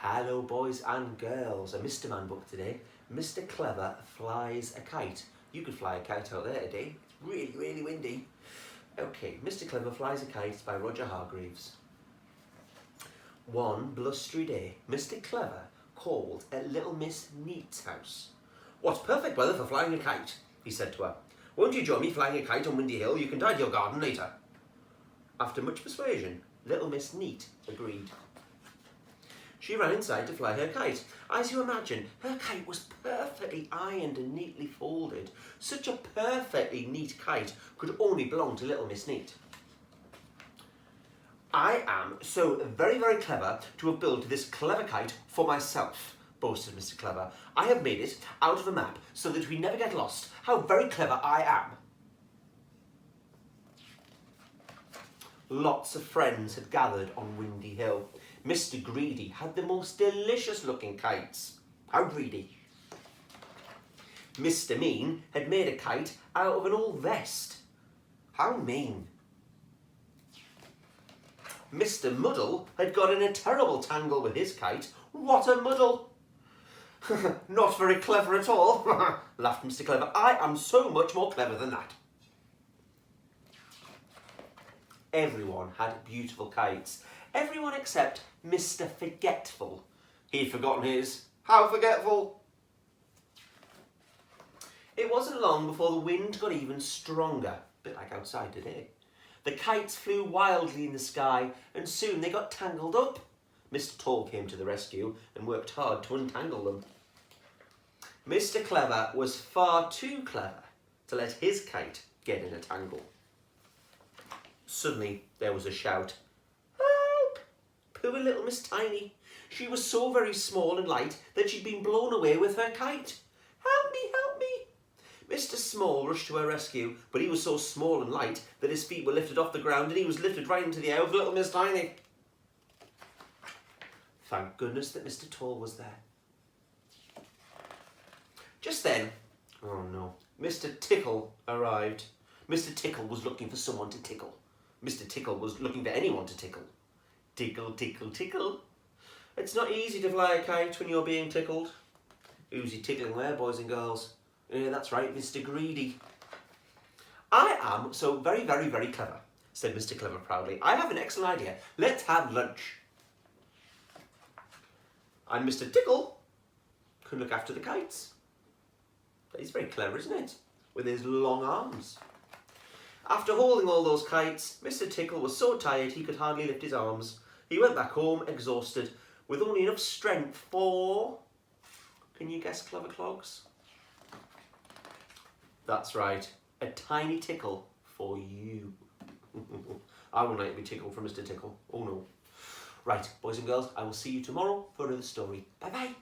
Hello boys and girls, a Mr. Man book today. Mr. Clever flies a kite. You could fly a kite out there today. It's really, really windy. Okay, Mr. Clever flies a kite by Roger Hargreaves. One blustery day, Mr. Clever called at little Miss Neat's house. "What perfect weather for flying a kite," he said to her. "Won't you join me flying a kite on Windy Hill? You can tidy your garden later." After much persuasion, little Miss Neat agreed. She ran inside to fly her kite. As you imagine, her kite was perfectly ironed and neatly folded. Such a perfectly neat kite could only belong to little Miss Neat. "I am so very, very clever to have built this clever kite for myself," boasted Mr. Clever. "I have made it out of a map so that we never get lost. How very clever I am." Lots of friends had gathered on Windy Hill. Mr. Greedy had the most delicious looking kites. How greedy. Mr. Mean had made a kite out of an old vest. How mean. Mr. Muddle had got in a terrible tangle with his kite. What a muddle. "Not very clever at all," laughed Mr. Clever. "I am so much more clever than that." Everyone had beautiful kites. Everyone except Mr. Forgetful. He'd forgotten his. How forgetful! It wasn't long before the wind got even stronger, a bit like outside today. The kites flew wildly in the sky, and soon they got tangled up. Mr. Tall came to the rescue and worked hard to untangle them. Mr. Clever was far too clever to let his kite get in a tangle. Suddenly there was a shout. "Help! Poor little Miss Tiny. She was so very small and light that she'd been blown away with her kite. Help me, help me!" Mr. Small rushed to her rescue, but he was so small and light that his feet were lifted off the ground and he was lifted right into the air with little Miss Tiny. Thank goodness that Mr. Tall was there. Just then, oh no, Mr. Tickle arrived. Mr. Tickle was looking for someone to tickle. Mr. Tickle was looking for anyone to tickle. Tickle, tickle, tickle. It's not easy to fly a kite when you're being tickled. Who's he tickling there, boys and girls? Yeah, that's right, Mr. Greedy. "I am so very, very, very clever," said Mr. Clever proudly. "I have an excellent idea. Let's have lunch." And Mr. Tickle can look after the kites. He's very clever, isn't it? With his long arms. After hauling all those kites, Mr. Tickle was so tired he could hardly lift his arms. He went back home exhausted, with only enough strength for... Can you guess, clever clogs? That's right, a tiny tickle for you. I wouldn't like to be tickled from Mr. Tickle. Oh no. Right, boys and girls, I will see you tomorrow for another story. Bye bye.